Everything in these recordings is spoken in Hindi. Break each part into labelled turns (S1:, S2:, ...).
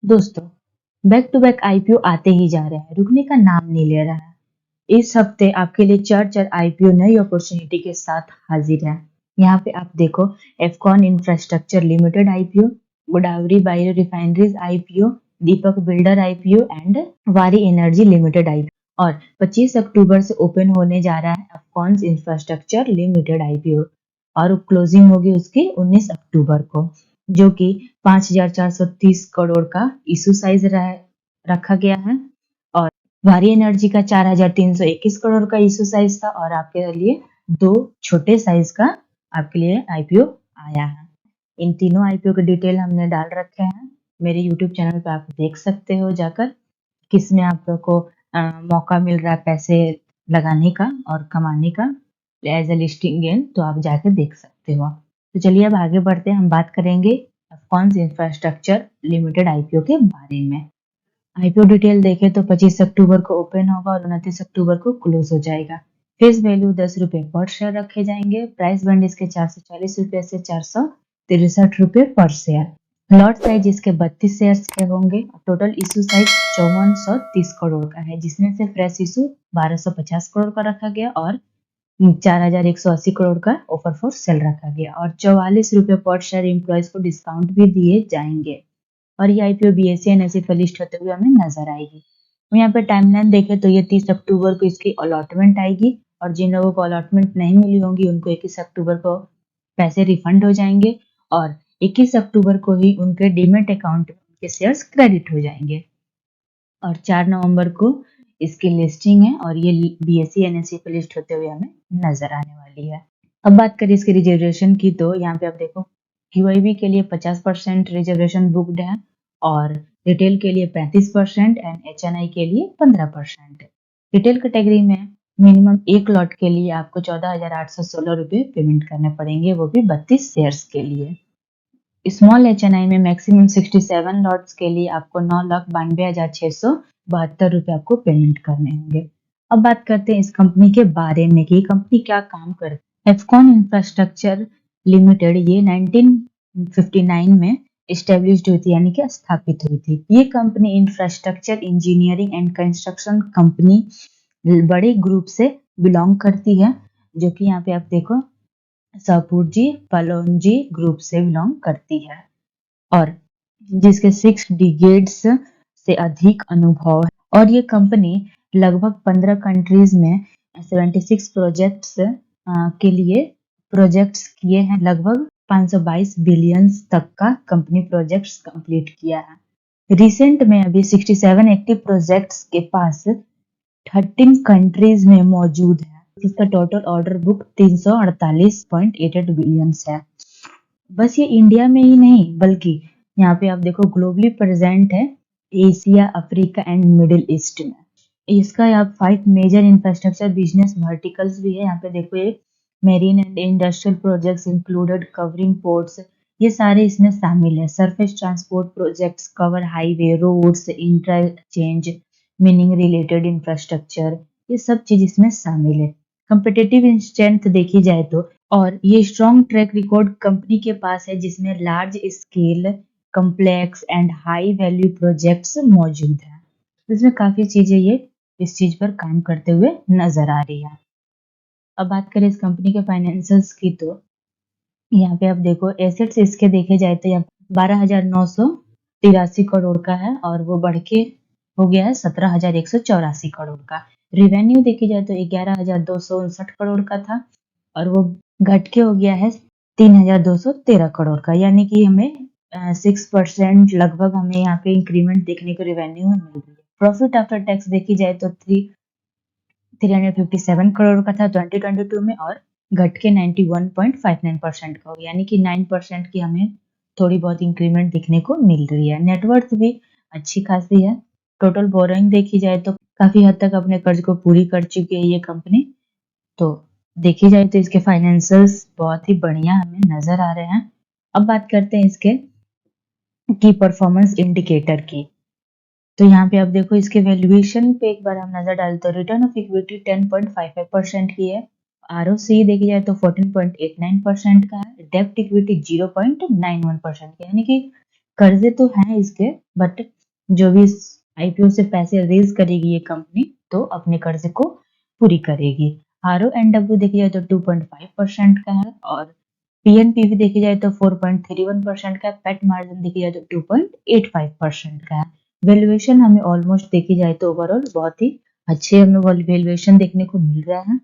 S1: दोस्तों, बैक टू बैक आईपीओ आते ही जा रहे हैं, रुकने का नाम नहीं ले रहा है। इस हफ्ते आपके लिए चार आईपीओ नई अपॉर्चुनिटी के साथ हाजिर है। यहाँ पे आप देखो, Afcons infrastructure limited IPO, Godavari biorefineries IPO, Deepak builder IPO and Waaree energy limited IPO. और 25 अक्टूबर से ओपन होने जा रहा है एफकॉन इंफ्रास्ट्रक्चर लिमिटेड आईपीओ और क्लोजिंग होगी उसकी 19 अक्टूबर को, जो कि 5,430 करोड़ का इशू साइज रखा गया है। और वारी एनर्जी का 4,321 करोड़ का इशू साइज था और आपके लिए दो छोटे साइज का आपके लिए आईपीओ आया है। इन तीनों आईपीओ के डिटेल हमने डाल रखे हैं, मेरे यूट्यूब चैनल पे आप देख सकते हो जाकर, किसमें आप लोग को मौका मिल रहा है पैसे लगाने का और कमाने का एज ए लिस्टिंग गेन, तो आप जाकर देख सकते हो। तो चलिए अब आगे बढ़ते हैं, हम बात करेंगे एफकॉन इंफ्रास्ट्रक्चर लिमिटेड आईपीओ के बारे में। आईपीओ डिटेल देखें तो 25 अक्टूबर को ओपन होगा और 29 अक्टूबर को क्लोज हो जाएगा। फेस वैल्यू 10 रुपए पर शेयर रखे जाएंगे। प्राइस बैंड इसके 440 रुपए से 463 रुपए पर शेयर। लॉट साइज इसके 32 शेयर्स के होंगे। टोटल इशू साइज 5430 करोड़ का है, जिसमें से फ्रेश इशू 1250 करोड़ का रखा गया और 4,180 करोड़ का ऑफर फॉर सेल रखा गया और 44 रुपए पर शेयर एम्प्लॉयज को डिस्काउंट भी दिए जाएंगे। और ये आईपीओ बीएसई एनएसई पर लिस्ट होते हुए हमें नजर आएगी। तो यहाँ पे टाइमलाइन देखें तो ये 30 अक्टूबर को इसकी अलॉटमेंट आएगी और जिन लोगों को अलॉटमेंट नहीं मिली होंगी उनको 21 अक्टूबर को पैसे रिफंड हो जाएंगे और 21 अक्टूबर को ही उनके डीमेट अकाउंट में उनके शेयर्स क्रेडिट हो जाएंगे। और 4 नवंबर को इसकी लिस्टिंग है और ये बीएसई एनएसई पर लिस्ट होते हुए हमें नजर आने वाली है। अब बात करें इसके रिजर्वेशन की, तो यहाँ पे आप देखो, क्यूआईबी के लिए 50% रिजर्वेशन बुक्ड है और रिटेल के लिए 35% एंड एचएनआई के लिए 15%। रिटेल कैटेगरी में मिनिमम एक लॉट के लिए आपको 14,816 रुपए पेमेंट करने पड़ेंगे, वो भी 32 शेयर्स के लिए। स्मॉल एचएनआई में मैक्सिमम 67 लॉट्स के लिए आपको 9,92,672 रुपए आपको पेमेंट करने होंगे। अब बात करते हैं इस कंपनी के बारे में कि कंपनी क्या काम करती है। एफकॉन इंफ्रास्ट्रक्चर लिमिटेड ये 1959 में एस्टेब्लिश्ड हुई थी, यानी कि स्थापित हुई थी। ये company infrastructure engineering and construction company बड़े ग्रुप से बिलोंग करती है, जो कि यहाँ पे आप देखो सापुरजी पलोनजी ग्रुप से बिलोंग करती है और जिसके 6 डिकेड्स से अधिक अनुभव है। और ये कंपनी लगभग 15 कंट्रीज में 76 प्रोजेक्ट्स के लिए प्रोजेक्ट्स किए हैं। लगभग 522 बिलियन तक का कंपनी प्रोजेक्ट्स कंप्लीट किया है। रिसेंट में अभी 67 एक्टिव प्रोजेक्ट्स के पास 13 कंट्रीज में मौजूद है, जिसका टोटल ऑर्डर बुक 348.88 बिलियन है। बस ये इंडिया में ही नहीं बल्कि यहाँ पे आप देखो ग्लोबली प्रेजेंट है, Asia, Africa and middle east में। इसका यहाँ 5 मेजर इंफ्रास्ट्रक्चर बिजनेस वर्टिकल्स भी है। यहाँ पे देखो, एक marine and industrial projects included covering ports, ये सारे इसमें शामिल है। Surface transport projects cover highway, roads, interchange, meaning related infrastructure, ये सब चीज इसमें शामिल है। कंपिटेटिव स्ट्रेंथ देखी जाए तो, और ये स्ट्रॉन्ग ट्रैक रिकॉर्ड कंपनी के पास है जिसमें large scale, complex and high value projects मौजूद है। इसमें काफी चीजें ये इस चीज पर काम करते हुए नजर आ रही है। अब बात करें इस कंपनी के फाइनेंशियल्स की, तो यहाँ पे आप देखो एसेट्स इसके देखे जाए तो यहाँ 12,983 करोड़ का है और वो बढ़ के हो गया है 17,184 करोड़ का। रिवेन्यू देखी जाए तो 11,259 करोड़ का था और वो घट के हो गया है 3,213 करोड़ का, यानी कि हमें 6% लगभग हमें यहाँ पे इंक्रीमेंट देखने को रिवेन्यू में मिल रही है। प्रॉफिट आफ्टर टैक्स देखी जाए तो 357 करोड़ का था 2022 में और घट के 91.59% का हो, यानी कि 9% की हमें थोड़ी बहुत इंक्रीमेंट दिखने को मिल रही है। नेटवर्थ भी अच्छी खासी है। टोटल बोरोइंग देखी जाए तो काफी हद तक अपने कर्ज को पूरी कर चुकी है ये कंपनी। तो देखी जाए तो इसके फाइनेंशियल्स बहुत ही बढ़िया हमें नजर आ रहे हैं। अब बात करते हैं इसके की परफॉर्मेंस इंडिकेटर की, तो यहाँ पे आप देखो इसके वैल्यूएशन पे एक बार हम नजर डालें तो रिटर्न ऑफ इक्विटी 10.55% की है। आरओसी देखी जाए तो 14.89% का है। डेब्ट इक्विटी 0.91% का, यानी कि कर्जे तो हैं इसके, बट जो भी इस आईपीओ से पैसे रेज़ करेगी ये कंपनी, तो अपने कर्जे को पूरी करेगी। आरओएनडब्ल्यू देखी जाए तो 2.5% का है और पीएनपीवी देखी जाए तो 4.31% का है, पेट मार्जिन देखी जाए तो 2.85% का है। वैल्यूएशन हमें ऑलमोस्ट देखी जाए तो ओवरऑल बहुत ही अच्छे हमें वैल्यूएशन देखने को मिल रहा है।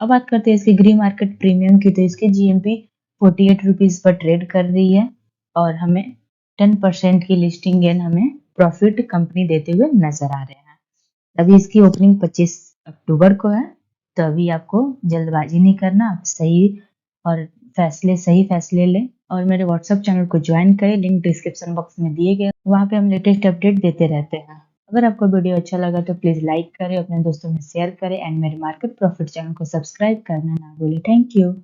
S1: अब बात करते हैं इसके ग्री मार्केट प्रीमियम की, तो इसके जीएमपी 48 रुपीज पर ट्रेड कर रही है और हमें 10% की लिस्टिंग गेन हमें प्रॉफिट कंपनी देते हुए नजर आ रहे हैं। अभी इसकी ओपनिंग 25 अक्टूबर को है, तो अभी आपको जल्दबाजी नहीं करना, आप और सही फैसले लें और मेरे व्हाट्सएप चैनल को ज्वाइन करें, लिंक डिस्क्रिप्शन बॉक्स में दिए गए, वहाँ पे हम लेटेस्ट अपडेट देते रहते हैं। अगर आपको वीडियो अच्छा लगा तो प्लीज़ लाइक करें, अपने दोस्तों में शेयर करें एंड मेरे मार्केट प्रॉफिट चैनल को सब्सक्राइब करना ना भूलें। Thank you.